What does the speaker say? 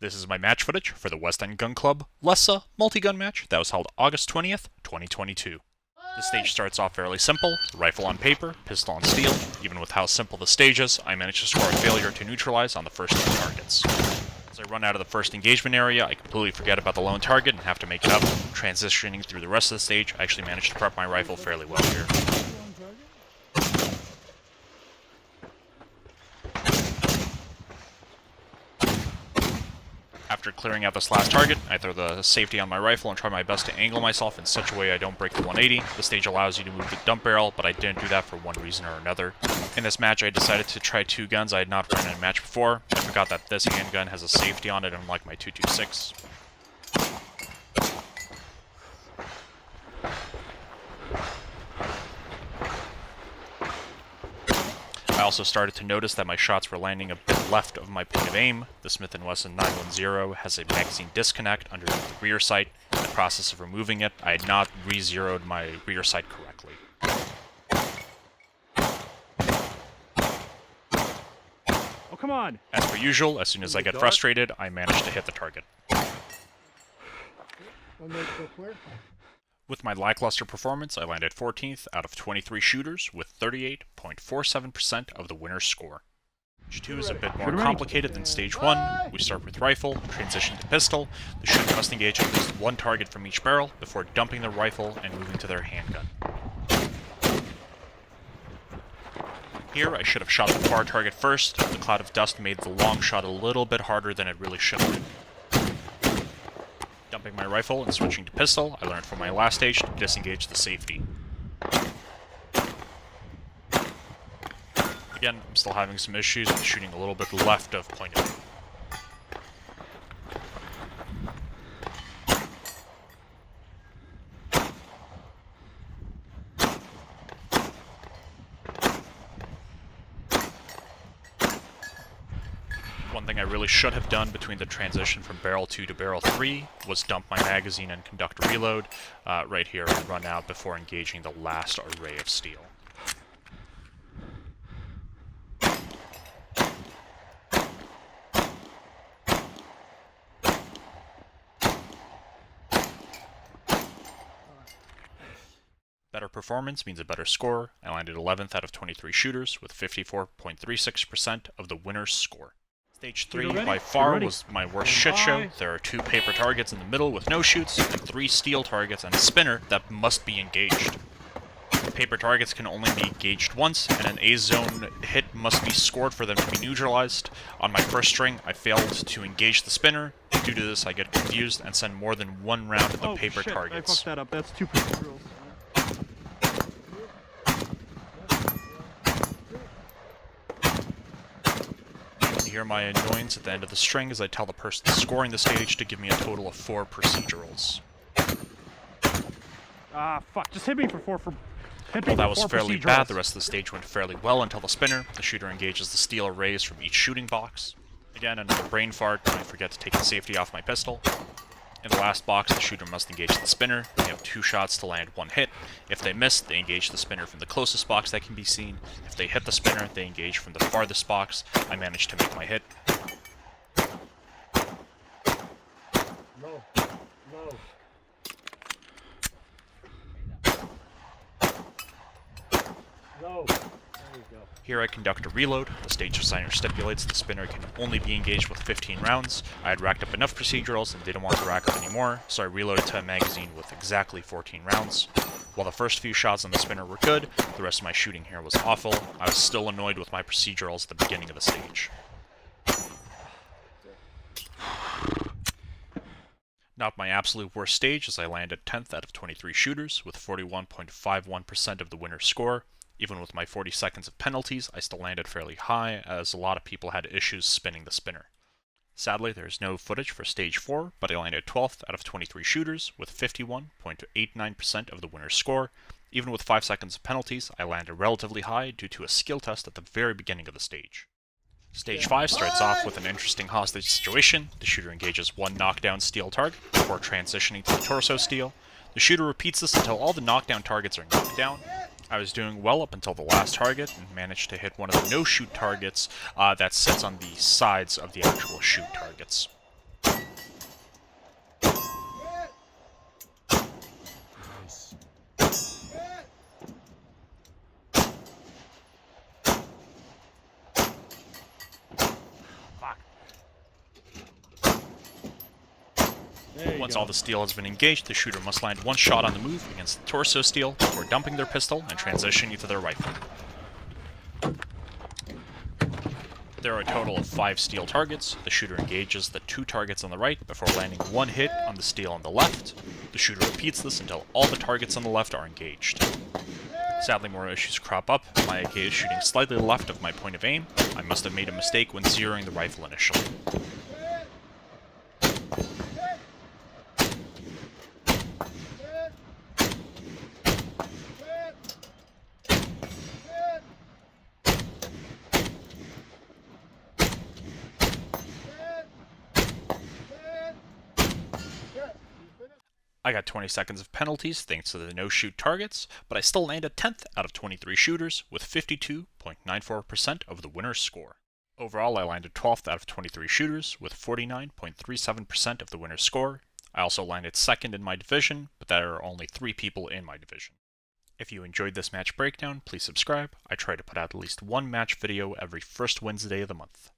This is my match footage for the West End Gun Club LESA Multigun match that was held August 20th, 2022. The stage starts off fairly simple, rifle on paper, pistol on steel. Even with how simple the stage is, I managed to score a failure to neutralize on the first two targets. As I run out of the first engagement area, I completely forget about the lone target and have to make it up. Transitioning through the rest of the stage, I actually managed to prep my rifle fairly well here. After clearing out this last target, I throw the safety on my rifle and try my best to angle myself in such a way I don't break the 180. The stage allows you to move the dump barrel, but I didn't do that for one reason or another. In this match, I decided to try two guns I had not run in a match before. I forgot that this handgun has a safety on it, unlike my 226. I also started to notice that my shots were landing a bit left of my point of aim. The Smith & Wesson 910 has a magazine disconnect underneath the rear sight. In the process of removing it, I had not re-zeroed my rear sight correctly. Oh, come on! As per usual, as soon as I get frustrated, I manage to hit the target. With my lackluster performance, I landed 14th out of 23 shooters with 38.47% of the winner's score. Stage 2 is a bit more complicated than Stage 1. We start with rifle, transition to pistol. The shooter must engage at least one target from each barrel before dumping their rifle and moving to their handgun. Here, I should have shot the far target first. The cloud of dust made the long shot a little bit harder than it really should have been. Dumping my rifle and switching to pistol, I learned from my last stage to disengage the safety. Again, I'm still having some issues with shooting a little bit left of point of view. One thing I really should have done between the transition from barrel 2 to barrel 3 was dump my magazine and conduct a reload right here and run out before engaging the last array of steel. Better performance means a better score. I landed 11th out of 23 shooters with 54.36% of the winner's score. Stage 3 by far was my worst shit show. There are two paper targets in the middle with no shoots, and three steel targets and a spinner that must be engaged. The paper targets can only be engaged once, and an A-zone hit must be scored for them to be neutralized. On my first string, I failed to engage the spinner. Due to this, I get confused and send more than one round of the paper targets. I fucked that up. That's two paper drills. You hear my annoyance at the end of the string as I tell the person scoring the stage to give me a total of 4 procedurals. Ah, fuck. Just hit me for four. While that was fairly bad, the rest of the stage went fairly well until the spinner. The shooter engages the steel arrays from each shooting box. Again, another brain fart, I forget to take the safety off my pistol. In the last box, the shooter must engage the spinner. They have 2 shots to land 1 hit. If they miss, they engage the spinner from the closest box that can be seen. If they hit the spinner, they engage from the farthest box. I managed to make my hit. No. There you go. Here I conduct a reload. The stage designer stipulates the spinner can only be engaged with 15 rounds. I had racked up enough procedurals and didn't want to rack up anymore, so I reloaded to a magazine with exactly 14 rounds. While the first few shots on the spinner were good, the rest of my shooting here was awful. I was still annoyed with my procedurals at the beginning of the stage. Not my absolute worst stage, as I landed 10th out of 23 shooters with 41.51% of the winner's score. Even with my 40 seconds of penalties, I still landed fairly high, as a lot of people had issues spinning the spinner. Sadly, there is no footage for Stage 4, but I landed 12th out of 23 shooters with 51.89% of the winner's score. Even with 5 seconds of penalties, I landed relatively high due to a skill test at the very beginning of the stage. Stage 5 starts off with an interesting hostage situation. The shooter engages 1 knockdown steel target before transitioning to the torso steel. The shooter repeats this until all the knockdown targets are knocked down. I was doing well up until the last target and managed to hit one of the no-shoot targets that sits on the sides of the actual shoot targets. There you Once go. all the steel has been engaged, the shooter must land one shot on the move against the torso steel before dumping their pistol and transitioning to their rifle. There are a total of 5 steel targets. The shooter engages the 2 targets on the right before landing one hit on the steel on the left. The shooter repeats this until all the targets on the left are engaged. Sadly, more issues crop up. My AK is shooting slightly left of my point of aim. I must have made a mistake when zeroing the rifle initially. I got 20 seconds of penalties thanks to the no-shoot targets, but I still landed 10th out of 23 shooters with 52.94% of the winner's score. Overall, I landed 12th out of 23 shooters with 49.37% of the winner's score. I also landed 2nd in my division, but there are only 3 people in my division. If you enjoyed this match breakdown, please subscribe. I try to put out at least one match video every first Wednesday of the month.